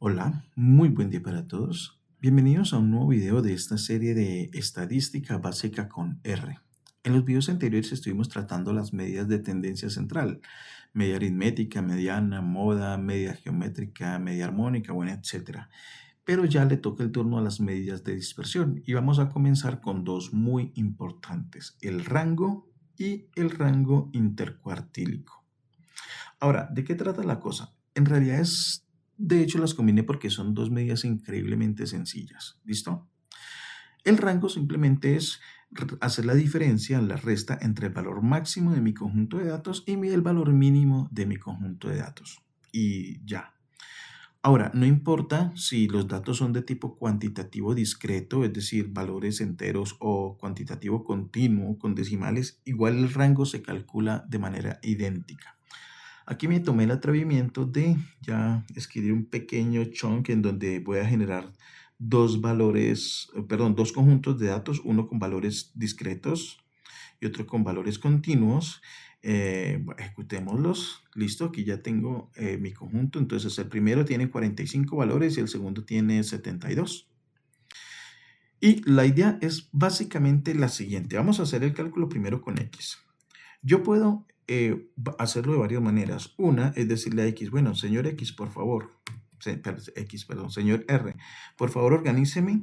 Hola, muy buen día para todos. Bienvenidos a un nuevo video de esta serie de estadística básica con R. En los videos anteriores estuvimos tratando las medidas de tendencia central, media aritmética, mediana, moda, media geométrica, media armónica, bueno, etc. Pero ya le toca el turno a las medidas de dispersión y vamos a comenzar con dos muy importantes, el rango y el rango intercuartílico. Ahora, ¿de qué trata la cosa? En realidad de hecho las combiné porque son dos medidas increíblemente sencillas. ¿Listo? El rango simplemente es hacer la diferencia, la resta entre el valor máximo de mi conjunto de datos y el valor mínimo de mi conjunto de datos. Y ya. Ahora, no importa si los datos son de tipo cuantitativo discreto, es decir, valores enteros o cuantitativo continuo con decimales, igual el rango se calcula de manera idéntica. Aquí me tomé el atrevimiento de ya escribir un pequeño chunk en donde voy a generar dos conjuntos de datos, uno con valores discretos y otro con valores continuos. Ejecutémoslos. Listo, aquí ya tengo mi conjunto. Entonces el primero tiene 45 valores y el segundo tiene 72. Y la idea es básicamente la siguiente. Vamos a hacer el cálculo primero con X. Yo puedo hacerlo de varias maneras. Una es decirle a X, bueno, señor X, por favor, señor R, por favor organíceme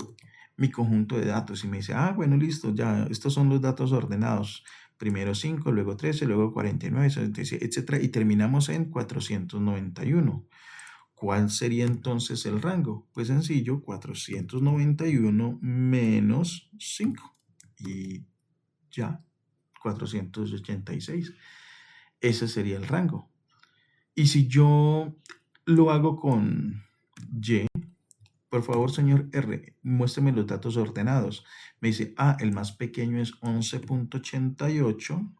mi conjunto de datos. Y me dice, bueno, listo, ya, estos son los datos ordenados. Primero 5, luego 13, luego 49, 76, etc. Y terminamos en 491. ¿Cuál sería entonces el rango? Pues sencillo, 491 menos 5. Y ya. 486. Ese sería el rango. Y si yo lo hago con Y, por favor, señor R, muéstrame los datos ordenados. Me dice, el más pequeño es 11.88,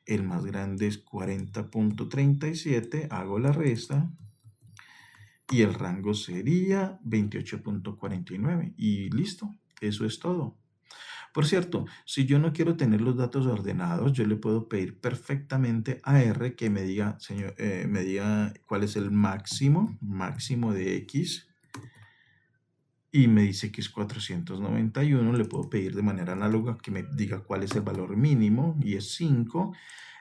el más grande es 40.37, hago la resta, y el rango sería 28.49. Y listo, eso es todo. Por cierto, si yo no quiero tener los datos ordenados, yo le puedo pedir perfectamente a R que me diga, señor, me diga cuál es el máximo de X, y me dice que es 491. Le puedo pedir de manera análoga que me diga cuál es el valor mínimo, y es 5.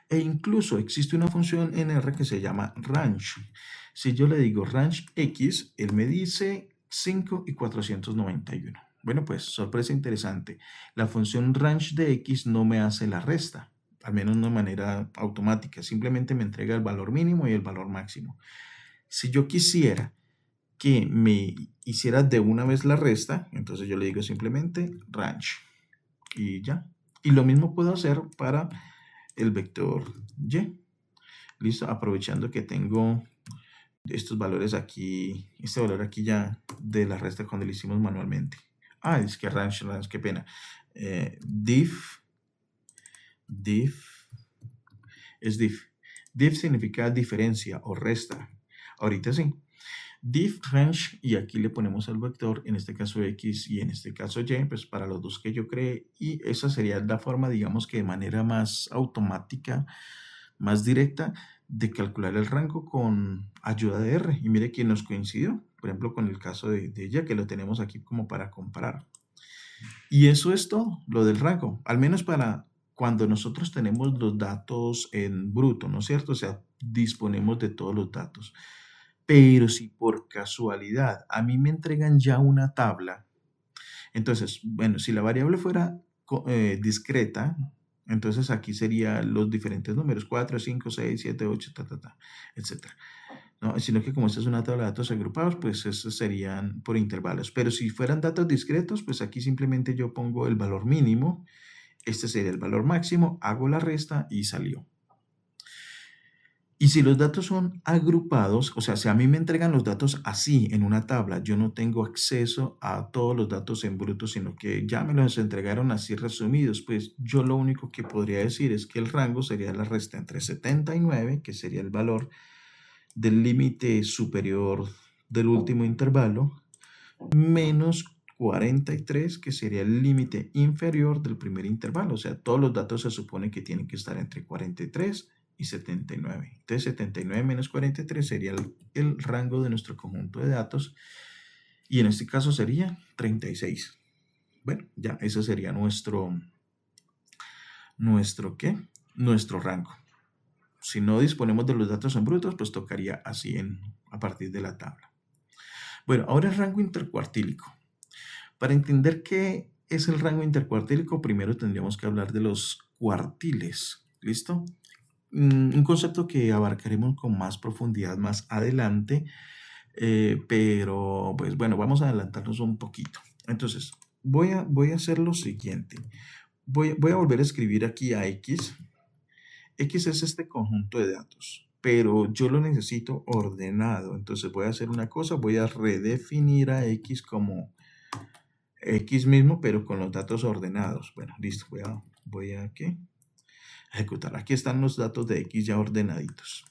E incluso existe una función en R que se llama range. Si yo le digo range X, él me dice 5 y 491. Bueno, pues sorpresa interesante. La función range de X no me hace la resta, al menos no de manera automática. Simplemente me entrega el valor mínimo y el valor máximo. Si yo quisiera que me hiciera de una vez la resta, entonces yo le digo simplemente range y ya. Y lo mismo puedo hacer para el vector Y. Listo, aprovechando que tengo estos valores aquí, este valor aquí ya de la resta cuando lo hicimos manualmente. Es que range, qué pena. Diff es diff. Diff significa diferencia o resta. Ahorita sí. Diff range, y aquí le ponemos el vector, en este caso X y en este caso Y, pues para los dos que yo creé, y esa sería la forma, digamos que de manera más automática, más directa, de calcular el rango con ayuda de R. Y mire que nos coincidió, por ejemplo, con el caso de ella, que lo tenemos aquí como para comparar. Y eso es todo, lo del rango, al menos para cuando nosotros tenemos los datos en bruto, ¿no es cierto? O sea, disponemos de todos los datos. Pero si por casualidad a mí me entregan ya una tabla, entonces, bueno, si la variable fuera discreta, entonces aquí serían los diferentes números, 4, 5, 6, 7, 8, etc. ¿No? Sino que como esta es una tabla de datos agrupados, pues esos serían por intervalos. Pero si fueran datos discretos, pues aquí simplemente yo pongo el valor mínimo, este sería el valor máximo, hago la resta y salió. Y si los datos son agrupados, o sea, si a mí me entregan los datos así en una tabla, yo no tengo acceso a todos los datos en bruto, sino que ya me los entregaron así resumidos, pues yo lo único que podría decir es que el rango sería la resta entre 79, que sería el valor del límite superior del último intervalo, menos 43, que sería el límite inferior del primer intervalo. O sea, todos los datos se supone que tienen que estar entre 43 y 79. Entonces 79 menos 43 sería el rango de nuestro conjunto de datos y en este caso sería 36. Bueno, ya ese sería ¿qué? Nuestro rango. Si no disponemos de los datos en brutos, pues tocaría así a partir de la tabla. Bueno, ahora el rango intercuartílico. Para entender qué es el rango intercuartílico, primero tendríamos que hablar de los cuartiles. ¿Listo? Un concepto que abarcaremos con más profundidad más adelante, pero pues bueno, vamos a adelantarnos un poquito. Entonces, voy a hacer lo siguiente. Voy a volver a escribir aquí a X. X es este conjunto de datos, pero yo lo necesito ordenado. Entonces voy a hacer una cosa, voy a redefinir a X como X mismo, pero con los datos ordenados. Bueno, listo, voy a ¿qué? Ejecutar. Aquí están los datos de X ya ordenaditos.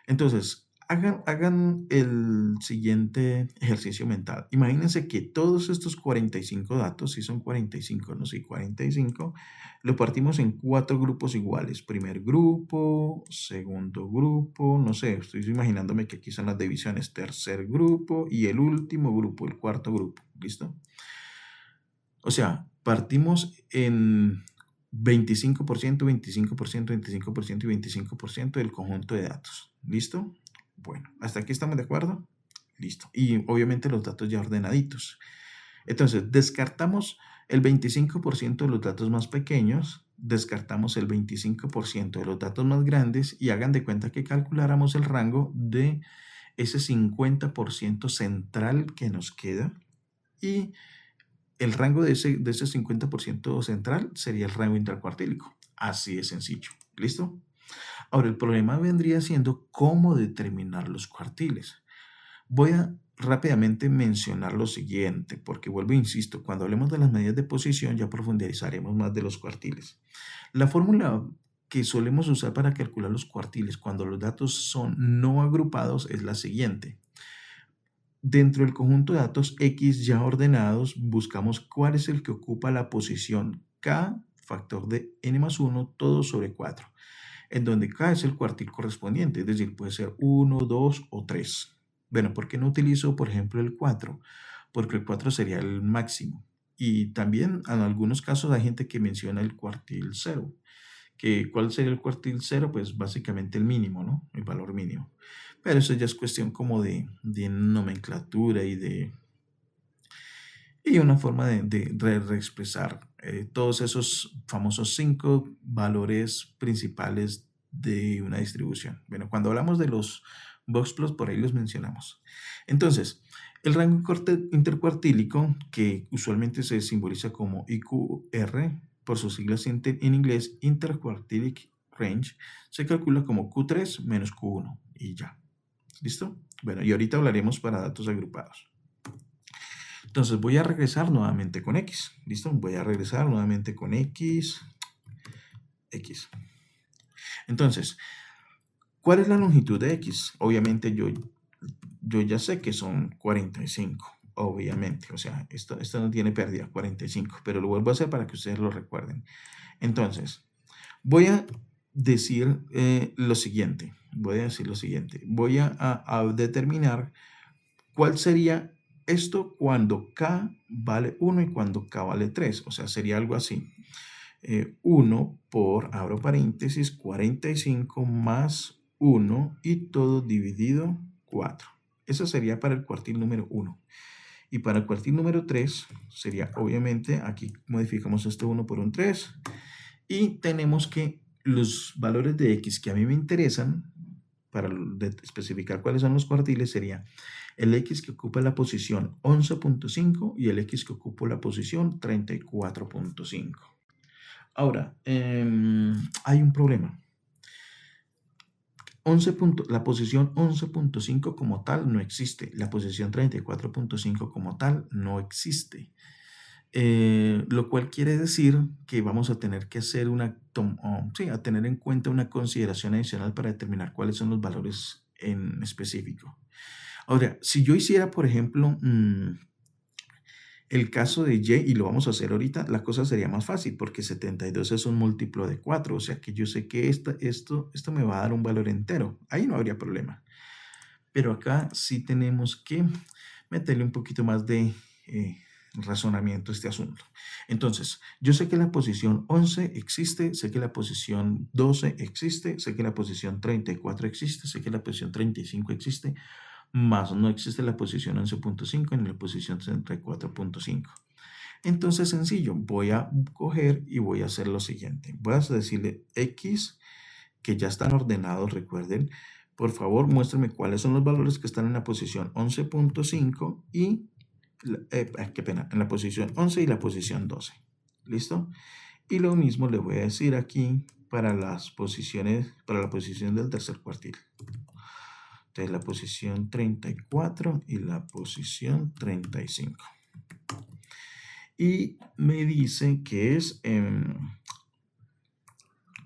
Entonces, hagan el siguiente ejercicio mental. Imagínense que todos estos 45 datos, si son 45, no sé, 45, lo partimos en 4 grupos iguales. Primer grupo, segundo grupo, no sé, estoy imaginándome que aquí son las divisiones. Tercer grupo y el último grupo, el cuarto grupo. ¿Listo? O sea, partimos en 25%, 25%, 25% y 25% del conjunto de datos. ¿Listo? Bueno, ¿hasta aquí estamos de acuerdo? Listo. Y obviamente los datos ya ordenaditos. Entonces, descartamos el 25% de los datos más pequeños, descartamos el 25% de los datos más grandes y hagan de cuenta que calculáramos el rango de ese 50% central que nos queda y el rango de ese 50% central sería el rango intercuartílico. Así de sencillo. ¿Listo? Ahora, el problema vendría siendo cómo determinar los cuartiles. Voy a rápidamente mencionar lo siguiente, porque vuelvo e insisto, cuando hablemos de las medidas de posición ya profundizaremos más de los cuartiles. La fórmula que solemos usar para calcular los cuartiles cuando los datos son no agrupados es la siguiente. Dentro del conjunto de datos X ya ordenados, buscamos cuál es el que ocupa la posición K, factor de n más 1, todo sobre 4, en donde K es el cuartil correspondiente, es decir, puede ser 1, 2 o 3. Bueno, ¿por qué no utilizo, por ejemplo, el 4? Porque el 4 sería el máximo. Y también en algunos casos hay gente que menciona el cuartil 0. ¿Cuál sería el cuartil 0? Pues básicamente el mínimo, ¿no? El valor mínimo. Pero eso ya es cuestión como de nomenclatura y una forma de reexpresar todos esos famosos 5 valores principales de una distribución. Bueno, cuando hablamos de los boxplots, por ahí los mencionamos. Entonces, el rango intercuartílico, que usualmente se simboliza como IQR, por sus siglas en inglés, Interquartilic Range, se calcula como Q3 menos Q1 y ya. ¿Listo? Bueno, y ahorita hablaremos para datos agrupados. Entonces voy a regresar nuevamente con X. ¿Listo? Voy a regresar nuevamente con X. Entonces, ¿cuál es la longitud de X? Obviamente yo ya sé que son 45. Obviamente, o sea, esto no tiene pérdida, 45. Pero lo vuelvo a hacer para que ustedes lo recuerden. Entonces, voy a decir lo siguiente. Voy a determinar cuál sería esto cuando K vale 1 y cuando K vale 3. O sea, sería algo así. 1 por, abro paréntesis, 45 más 1 y todo dividido 4. Eso sería para el cuartil número 1. Y para el cuartil número 3 sería, obviamente, aquí modificamos este 1 por un 3. Y tenemos que los valores de X que a mí me interesan, para especificar cuáles son los cuartiles, sería el X que ocupa la posición 11.5 y el X que ocupa la posición 34.5. Ahora, hay un problema. La posición 11.5 como tal no existe. La posición 34.5 como tal no existe. Lo cual quiere decir que vamos a tener que hacer a tener en cuenta una consideración adicional para determinar cuáles son los valores en específico. Ahora, si yo hiciera, por ejemplo, El caso de Y, y lo vamos a hacer ahorita, la cosa sería más fácil porque 72 es un múltiplo de 4, o sea que yo sé que esto me va a dar un valor entero. Ahí no habría problema. Pero acá sí tenemos que meterle un poquito más de razonamiento a este asunto. Entonces, yo sé que la posición 11 existe, sé que la posición 12 existe, sé que la posición 34 existe, sé que la posición 35 existe, más no existe la posición 11.5 ni la posición 34.5. Entonces, sencillo, voy a coger y voy a hacer lo siguiente. Voy a decirle X, que ya están ordenados, recuerden. Por favor, muéstrenme cuáles son los valores que están en la posición 11.5 y, qué pena, en la posición 11 y la posición 12. ¿Listo? Y lo mismo le voy a decir aquí para las posiciones, para la posición del tercer cuartil. Entonces, la posición 34 y la posición 35. Y me dice que es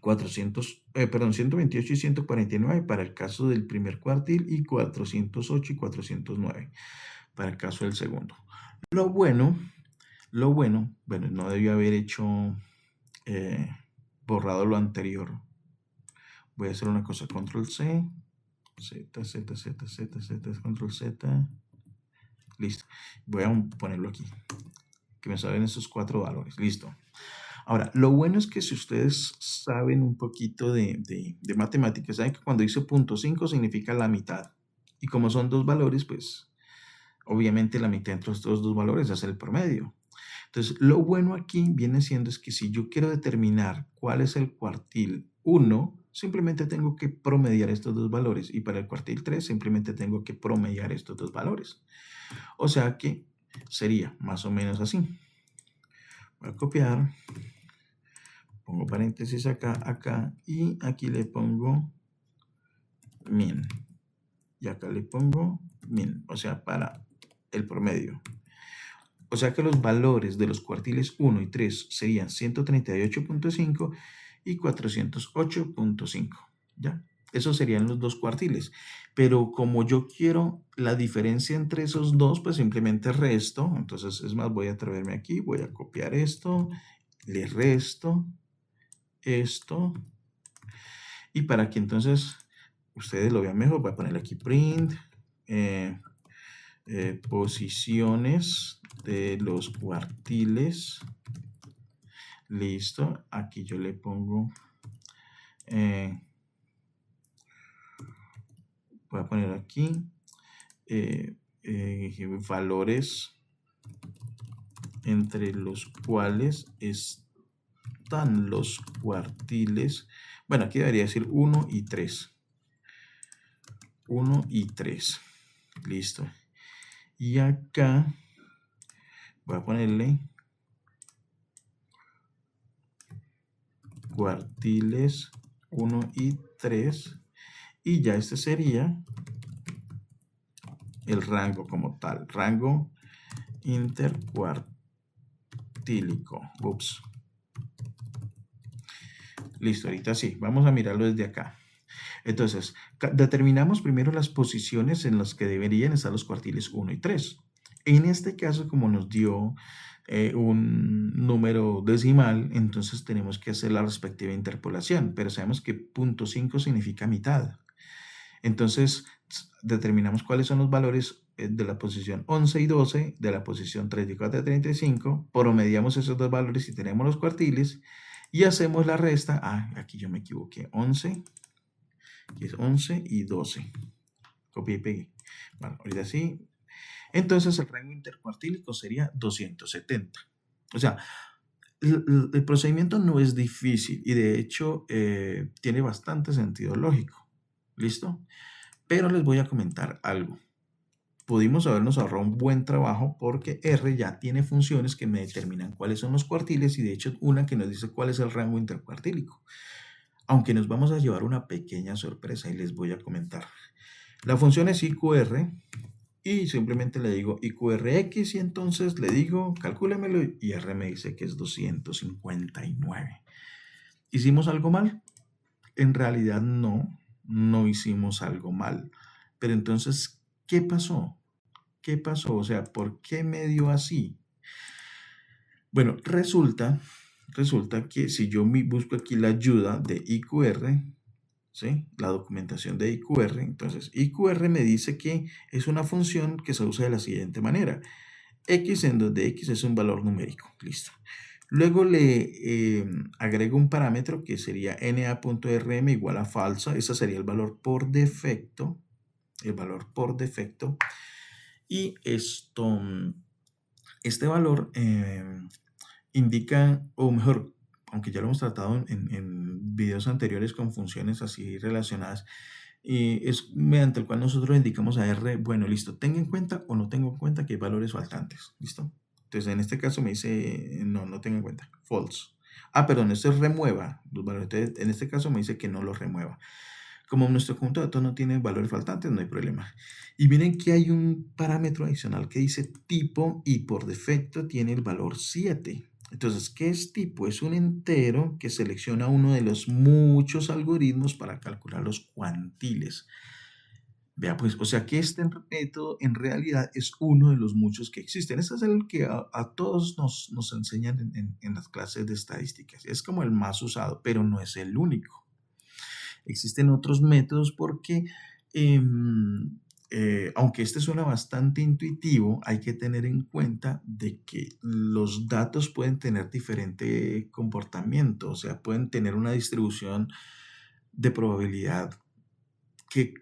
128 y 149 para el caso del primer cuartil y 408 y 409 para el caso del segundo. Lo bueno, bueno, no debió haber hecho borrado lo anterior. Voy a hacer una cosa, control C, Z, Z, Z, Z, Z, control Z. Listo. Voy a ponerlo aquí. Que me salen esos 4 valores. Listo. Ahora, lo bueno es que si ustedes saben un poquito de matemáticas, saben que cuando dice 0.5 significa la mitad. Y como son 2 valores, pues obviamente la mitad entre estos 2 valores es el promedio. Entonces, lo bueno aquí viene siendo es que si yo quiero determinar cuál es el cuartil 1, simplemente tengo que promediar estos 2 valores. Y para el cuartil 3, simplemente tengo que promediar estos 2 valores. O sea que sería más o menos así. Voy a copiar. Pongo paréntesis acá, y aquí le pongo min. Y acá le pongo min, o sea, para el promedio. O sea que los valores de los cuartiles 1 y 3 serían 138.5 y 408.5. ¿Ya? Esos serían los 2 cuartiles. Pero como yo quiero la diferencia entre esos dos, pues simplemente resto. Entonces, es más, voy a atreverme aquí, voy a copiar esto, le resto esto, y para que entonces ustedes lo vean mejor, voy a poner aquí print posiciones de los cuartiles. Listo, aquí yo le pongo voy a poner aquí valores entre los cuales están los cuartiles. Bueno, aquí debería decir 1 y 3. 1 y 3. Listo. Y acá voy a ponerle cuartiles 1 y 3. Y ya este sería el rango como tal. Rango intercuartílico. Ups. Listo, ahorita sí. Vamos a mirarlo desde acá. Entonces, determinamos primero las posiciones en las que deberían estar los cuartiles 1 y 3. En este caso, como nos dio un número decimal, entonces tenemos que hacer la respectiva interpolación, pero sabemos que 0.5 significa mitad. Entonces, determinamos cuáles son los valores de la posición 11 y 12, de la posición 34 y 35, promediamos esos dos valores y tenemos los cuartiles, y hacemos la resta. Aquí yo me equivoqué, 11, que es 11 y 12. Copié y pegué. Bueno, ahorita sí. Entonces el rango intercuartílico sería 270. O sea, el procedimiento no es difícil y de hecho tiene bastante sentido lógico. ¿Listo? Pero les voy a comentar algo. Pudimos habernos ahorrado un buen trabajo porque R ya tiene funciones que me determinan cuáles son los cuartiles y de hecho una que nos dice cuál es el rango intercuartílico. Aunque nos vamos a llevar una pequeña sorpresa y les voy a comentar. La función es IQR y simplemente le digo IQRX y entonces le digo calcúlemelo y R me dice que es 259. ¿Hicimos algo mal? En realidad no hicimos algo mal. Pero entonces, ¿qué pasó? ¿Qué pasó? O sea, ¿por qué me dio así? Bueno, resulta que si yo busco aquí la ayuda de IQR, ¿sí? La documentación de IQR, entonces IQR me dice que es una función que se usa de la siguiente manera. X en donde X es un valor numérico, listo. Luego le agrego un parámetro que sería na.rm igual a falsa, ese sería el valor por defecto, y este valor indica, o mejor, aunque ya lo hemos tratado en videos anteriores con funciones así relacionadas, es mediante el cual nosotros indicamos a R, bueno, listo, tenga en cuenta o no tengo en cuenta que hay valores faltantes, ¿listo? Entonces, en este caso me dice, no, no tenga en cuenta, false. Ah, perdón, esto es remueva los valores. Entonces, en este caso me dice que no los remueva. Como nuestro conjunto de datos no tiene valores faltantes, no hay problema. Y miren que hay un parámetro adicional que dice tipo y por defecto tiene el valor 7. Entonces, ¿qué es tipo? Es un entero que selecciona uno de los muchos algoritmos para calcular los cuantiles. Vea, pues, o sea que este método en realidad es uno de los muchos que existen. Ese es el que a todos nos enseñan en las clases de estadísticas. Es como el más usado, pero no es el único. Existen otros métodos porque, aunque este suena bastante intuitivo, hay que tener en cuenta de que los datos pueden tener diferente comportamiento, o sea, pueden tener una distribución de probabilidad que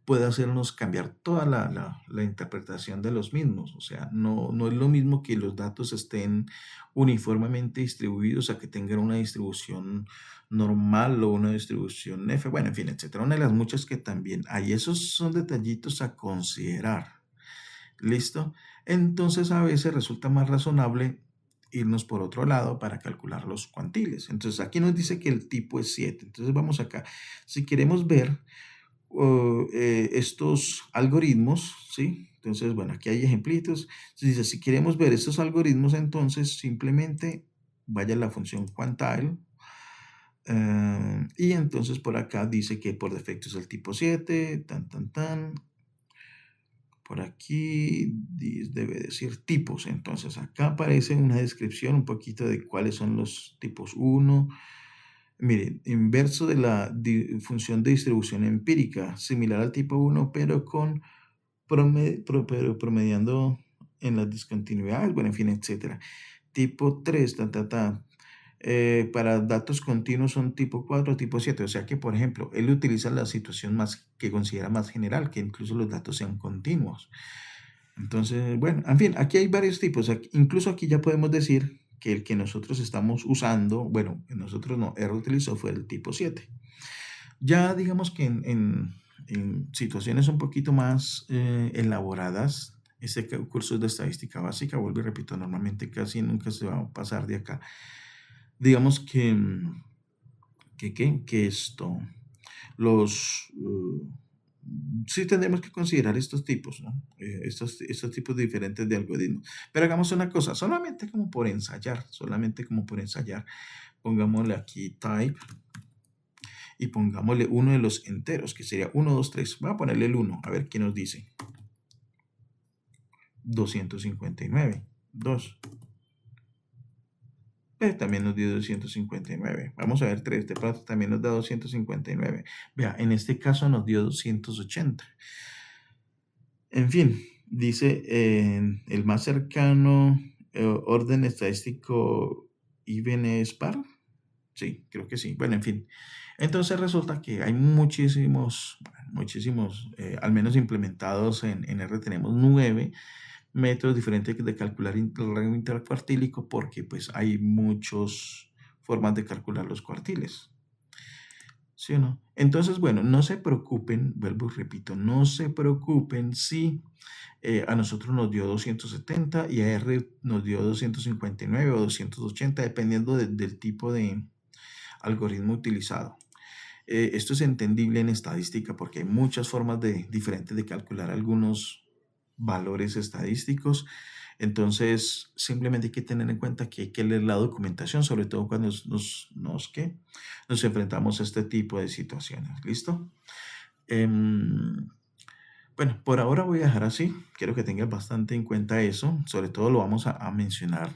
puede hacernos cambiar toda la interpretación de los mismos. O sea, no es lo mismo que los datos estén uniformemente distribuidos a que tengan una distribución normal o una distribución F, bueno, en fin, etcétera. Una de las muchas que también hay. Esos son detallitos a considerar. ¿Listo? Entonces, a veces resulta más razonable irnos por otro lado para calcular los cuantiles. Entonces, aquí nos dice que el tipo es 7. Entonces, vamos acá. Si queremos ver estos algoritmos, ¿sí? Entonces, bueno, aquí hay ejemplitos. Dice, si queremos ver estos algoritmos, entonces simplemente vaya a la función quantile. Y entonces por acá dice que por defecto es el tipo 7, tan. Por aquí debe decir tipos. Entonces acá aparece una descripción un poquito de cuáles son los tipos 1. Miren, inverso de la función de distribución empírica, similar al tipo 1, pero con pero promediando en las discontinuidades, bueno, en fin, etcétera. Tipo 3, para datos continuos son tipo 4, tipo 7. O sea que, por ejemplo, él utiliza la situación más que considera más general, que incluso los datos sean continuos. Entonces, bueno, en fin, aquí hay varios tipos. Incluso aquí ya podemos decir que el que nosotros estamos usando, bueno, nosotros no, R utilizó fue el tipo 7. Ya digamos que en situaciones un poquito más elaboradas, este curso es de estadística básica, vuelvo y repito, normalmente casi nunca se va a pasar de acá. Digamos que esto, sí tendremos que considerar estos tipos, ¿no? Estos tipos diferentes de algoritmos. Pero hagamos una cosa, solamente como por ensayar, pongámosle aquí type y pongámosle uno de los enteros, que sería 1, 2, 3. Voy a ponerle el 1, a ver qué nos dice. 259, 2. También nos dio 259. Vamos a ver 3, de pronto también nos da 259. Vea, en este caso nos dio 280. En fin, dice el más cercano orden estadístico even es par. Sí, creo que sí. Bueno, en fin. Entonces resulta que hay muchísimos, al menos implementados en R tenemos 9 métodos diferentes de calcular el rango intercuartílico porque pues hay muchas formas de calcular los cuartiles. ¿Sí o no? Entonces, bueno, no se preocupen, vuelvo y repito, no se preocupen si a nosotros nos dio 270 y a R nos dio 259 o 280, dependiendo del tipo de algoritmo utilizado. Esto es entendible en estadística porque hay muchas formas diferentes de calcular algunos valores estadísticos. Entonces, simplemente hay que tener en cuenta que hay que leer la documentación, sobre todo cuando nos enfrentamos a este tipo de situaciones. ¿Listo? Bueno, por ahora voy a dejar así. Quiero que tengas bastante en cuenta eso. Sobre todo lo vamos a mencionar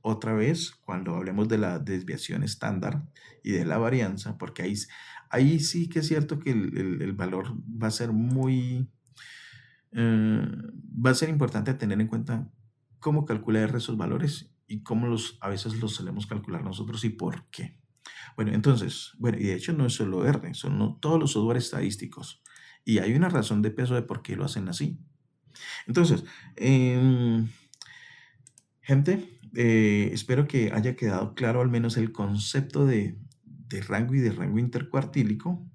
otra vez cuando hablemos de la desviación estándar y de la varianza, porque ahí sí que es cierto que el valor va a ser va a ser importante tener en cuenta cómo calcula R esos valores y cómo a veces los solemos calcular nosotros y por qué. Bueno, entonces, bueno, y de hecho no es solo R, son todos los software estadísticos. Y hay una razón de peso de por qué lo hacen así. Entonces, gente, espero que haya quedado claro al menos el concepto de rango y de rango intercuartílico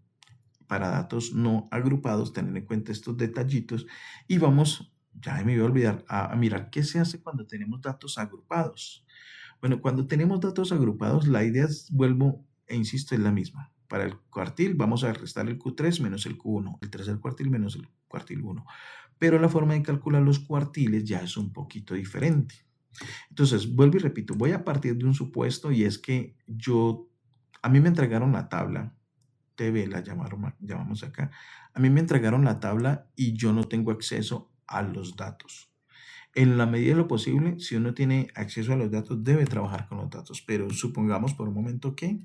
para datos no agrupados, tener en cuenta estos detallitos y vamos, ya me iba a olvidar, a mirar qué se hace cuando tenemos datos agrupados. Bueno, cuando tenemos datos agrupados, la idea es, vuelvo e insisto, es la misma. Para el cuartil vamos a restar el Q3 menos el Q1, el tercer cuartil menos el cuartil 1. Pero la forma de calcular los cuartiles ya es un poquito diferente. Entonces, vuelvo y repito, voy a partir de un supuesto y es que a mí me entregaron la tabla, TV la llamamos acá, a mí me entregaron la tabla y yo no tengo acceso a los datos. En la medida de lo posible, si uno tiene acceso a los datos, debe trabajar con los datos, pero supongamos por un momento que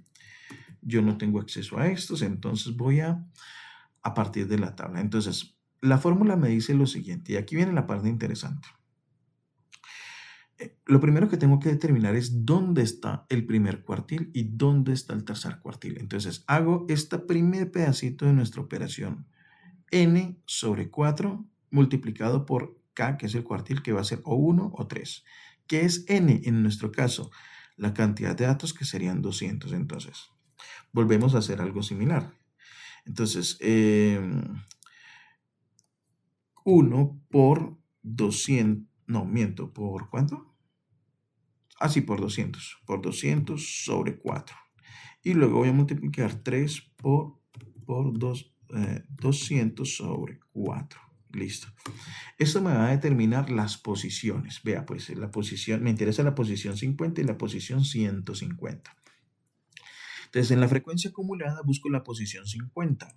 yo no tengo acceso a estos, entonces voy a partir de la tabla. Entonces, la fórmula me dice lo siguiente, y aquí viene la parte interesante. Lo primero que tengo que determinar es dónde está el primer cuartil y dónde está el tercer cuartil. Entonces, hago este primer pedacito de nuestra operación, n sobre 4 multiplicado por k, que es el cuartil, que va a ser o 1 o 3. ¿Qué es n en nuestro caso? La cantidad de datos, que serían 200. Entonces, volvemos a hacer algo similar. Entonces, 1 por 200, no, miento, ¿por cuánto? Sí, por 200. Por 200 sobre 4. Y luego voy a multiplicar 3 por 200 sobre 4. Listo. Esto me va a determinar las posiciones. Vea, pues la posición, me interesa la posición 50 y la posición 150. Entonces, en la frecuencia acumulada busco la posición 50.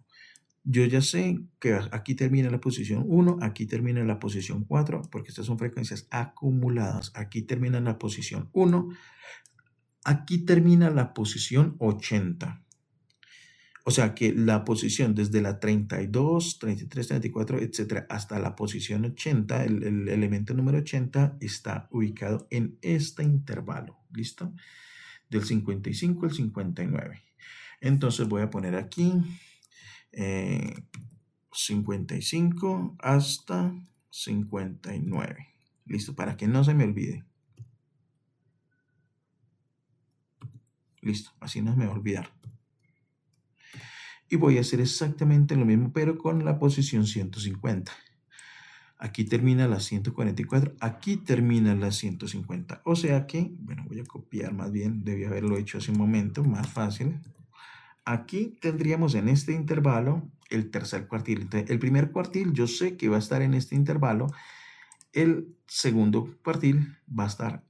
Yo ya sé que aquí termina la posición 1, aquí termina la posición 4, porque estas son frecuencias acumuladas. Aquí termina la posición 1, aquí termina la posición 80. O sea que la posición desde la 32, 33, 34, etcétera, hasta la posición 80, el elemento número 80 está ubicado en este intervalo. ¿Listo? Del 55 al 59. Entonces voy a poner aquí 55 hasta 59. Listo, para que no se me olvide. Listo, así no me va a olvidar. Y voy a hacer exactamente lo mismo, pero con la posición 150. Aquí termina la 144, aquí termina la 150. O sea que, bueno, voy a copiar más bien, debí haberlo hecho hace un momento, más fácil. Aquí tendríamos en este intervalo el tercer cuartil. Entonces, el primer cuartil yo sé que va a estar en este intervalo. El segundo cuartil va a estar,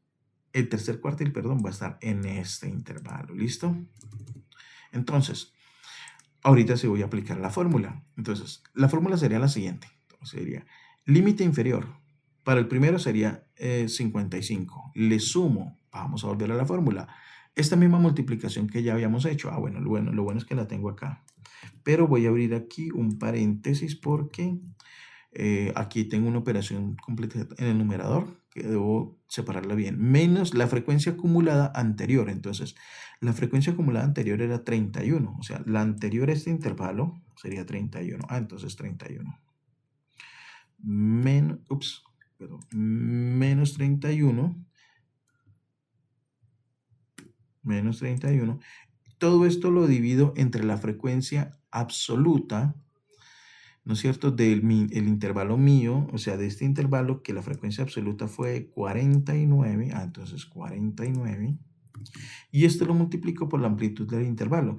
el tercer cuartil, perdón, va a estar en este intervalo. ¿Listo? Entonces, ahorita se voy a aplicar la fórmula. Entonces, la fórmula sería la siguiente. Entonces, sería límite inferior. Para el primero sería 55. Le sumo, vamos a volver a la fórmula, esta misma multiplicación que ya habíamos hecho. Bueno, lo bueno es que la tengo acá. Pero voy a abrir aquí un paréntesis porque aquí tengo una operación completa en el numerador que debo separarla bien. Menos la frecuencia acumulada anterior. Entonces, la frecuencia acumulada anterior era 31. O sea, la anterior a este intervalo sería 31. Entonces 31. Menos 31. Menos 31. Todo esto lo divido entre la frecuencia absoluta, ¿no es cierto?, el intervalo mío, o sea, de este intervalo, que la frecuencia absoluta fue 49. Entonces 49. Y esto lo multiplico por la amplitud del intervalo.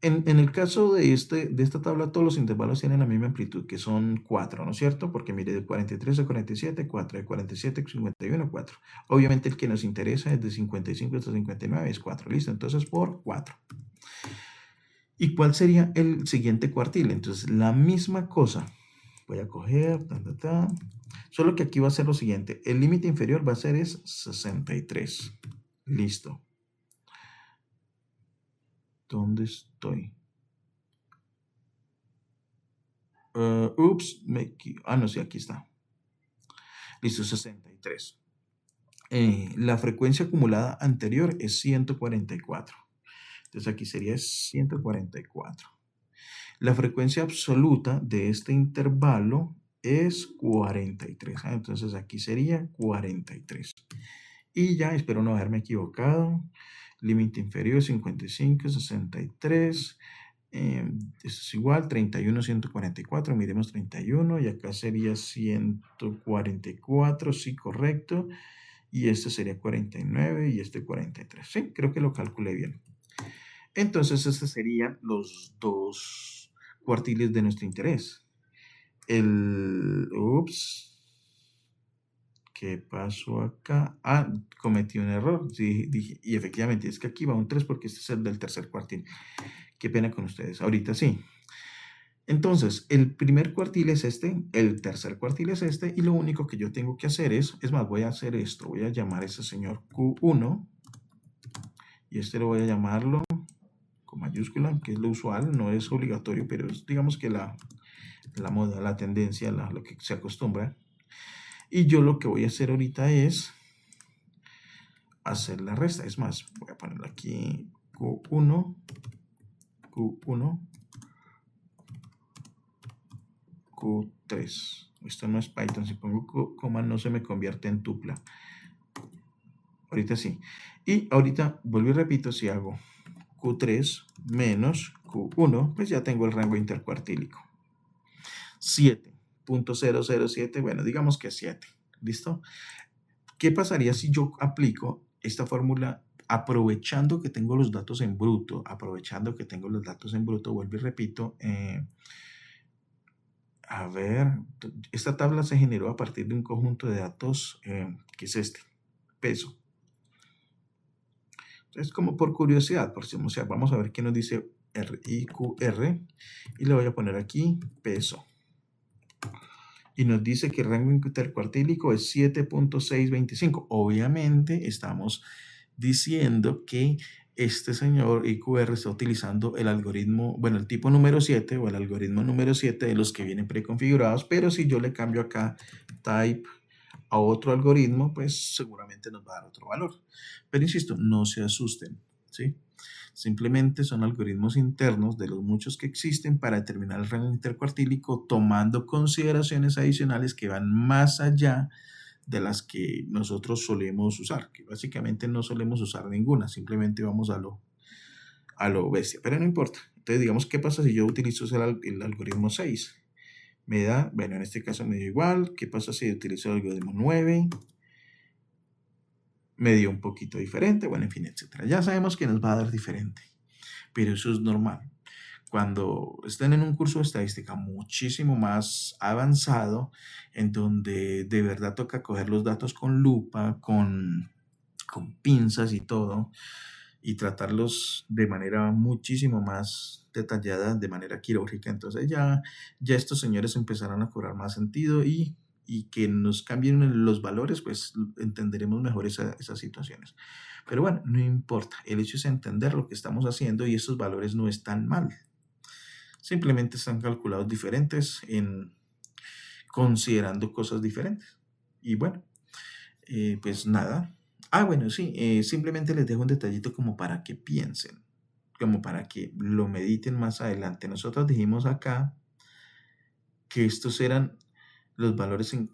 En el caso de esta tabla, todos los intervalos tienen la misma amplitud, que son 4, ¿no es cierto? Porque mire, de 43 a 47, 4, de 47 a 51, 4. Obviamente el que nos interesa es de 55 hasta 59, es 4, ¿listo? Entonces por 4. ¿Y cuál sería el siguiente cuartil? Entonces la misma cosa. Voy a coger, Solo que aquí va a ser lo siguiente. El límite inferior va a ser es 63. Listo. ¿Dónde estoy? Ups, no, sí, aquí está. Listo, 63. La frecuencia acumulada anterior es 144. Entonces aquí sería 144. La frecuencia absoluta de este intervalo es 43. Entonces aquí sería 43. Y ya, espero no haberme equivocado. Límite inferior 55, 63. Esto es igual, 31, 144. Miremos 31 y acá sería 144, sí, correcto. Y este sería 49 y este 43. Sí, creo que lo calculé bien. Entonces, estos serían los dos cuartiles de nuestro interés. Ups, ¿qué pasó acá? Cometí un error. Sí, dije, y efectivamente, es que aquí va un 3 porque este es el del tercer cuartil. Qué pena con ustedes. Ahorita sí. Entonces, el primer cuartil es este, el tercer cuartil es este, y lo único que yo tengo que hacer es más, voy a hacer esto, voy a llamar a ese señor Q1, y este lo voy a llamarlo con mayúscula, que es lo usual, no es obligatorio, pero es, digamos que la moda, la tendencia, lo que se acostumbra. Y yo lo que voy a hacer ahorita es hacer la resta. Es más, voy a ponerlo aquí Q1, Q1, Q3. Esto no es Python, si pongo coma no se me convierte en tupla. Ahorita sí. Y ahorita, vuelvo y repito, si hago Q3 menos Q1, pues ya tengo el rango intercuartílico. 7.007, bueno, digamos que 7. ¿Listo? ¿Qué pasaría si yo aplico esta fórmula aprovechando que tengo los datos en bruto? Vuelvo y repito. A ver, esta tabla se generó a partir de un conjunto de datos que es este, peso. Entonces, como por curiosidad, o sea, vamos a ver qué nos dice RIQR y le voy a poner aquí peso. Y nos dice que el rango intercuartílico es 7.625. Obviamente estamos diciendo que este señor IQR está utilizando el algoritmo, bueno, el tipo número 7 o el algoritmo número 7 de los que vienen preconfigurados, pero si yo le cambio acá type a otro algoritmo, pues seguramente nos va a dar otro valor. Pero insisto, no se asusten, ¿sí? Simplemente son algoritmos internos de los muchos que existen para determinar el rango intercuartílico, tomando consideraciones adicionales que van más allá de las que nosotros solemos usar, que básicamente no solemos usar ninguna, simplemente vamos a lo bestia, pero no importa. Entonces, digamos, ¿qué pasa si yo utilizo el algoritmo 6? Me da, bueno, en este caso me dio igual. ¿Qué pasa si utilizo el algoritmo 9? Me dio un poquito diferente, bueno, en fin, etcétera. Ya sabemos que nos va a dar diferente, pero eso es normal. Cuando estén en un curso de estadística muchísimo más avanzado, en donde de verdad toca coger los datos con lupa, con pinzas y todo, y tratarlos de manera muchísimo más detallada, de manera quirúrgica, entonces ya estos señores empezarán a cobrar más sentido y que nos cambien los valores, pues entenderemos mejor esas situaciones. Pero bueno, no importa, el hecho es entender lo que estamos haciendo y esos valores no están mal. Simplemente están calculados diferentes considerando cosas diferentes. Y bueno, pues nada. Bueno, sí, simplemente les dejo un detallito como para que piensen, como para que lo mediten más adelante. Nosotros dijimos acá que estos eran los valores en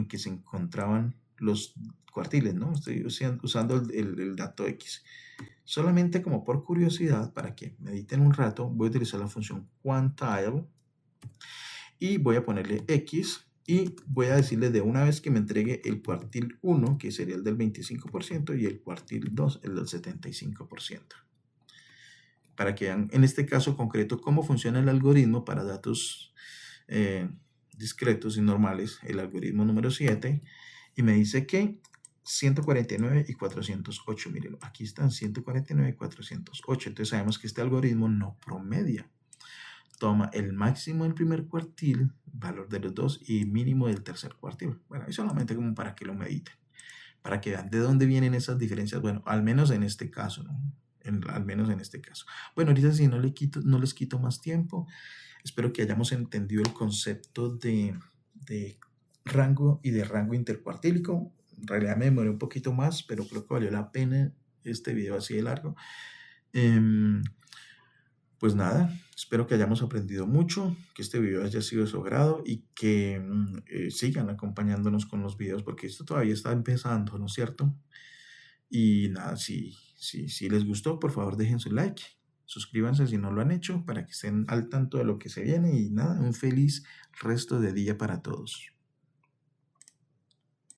que se encontraban los cuartiles, ¿no? Estoy usando el dato X. Solamente como por curiosidad, para que mediten un rato, voy a utilizar la función quantile y voy a ponerle X y voy a decirle de una vez que me entregue el cuartil 1, que sería el del 25%, y el cuartil 2, el del 75%. Para que vean en este caso concreto cómo funciona el algoritmo para datos discretos y normales, el algoritmo número 7, y me dice que 149 y 408, mírenlo, aquí están 149 y 408, entonces sabemos que este algoritmo no promedia. toma el máximo del primer cuartil, valor de los dos, y mínimo del tercer cuartil. Bueno, y solamente como para que lo mediten, para que vean de dónde vienen esas diferencias. Bueno, al menos en este caso, ¿no? Al menos en este caso. Bueno, ahorita si no les quito más tiempo, espero que hayamos entendido el concepto de rango y de rango intercuartílico. En realidad me demoré un poquito más, pero creo que valió la pena este video así de largo. Em, pues nada, espero que hayamos aprendido mucho, que este video haya sido de su agrado y que sigan acompañándonos con los videos porque esto todavía está empezando, ¿no es cierto? Y nada, si les gustó, por favor dejen su like, suscríbanse si no lo han hecho para que estén al tanto de lo que se viene y nada, un feliz resto de día para todos.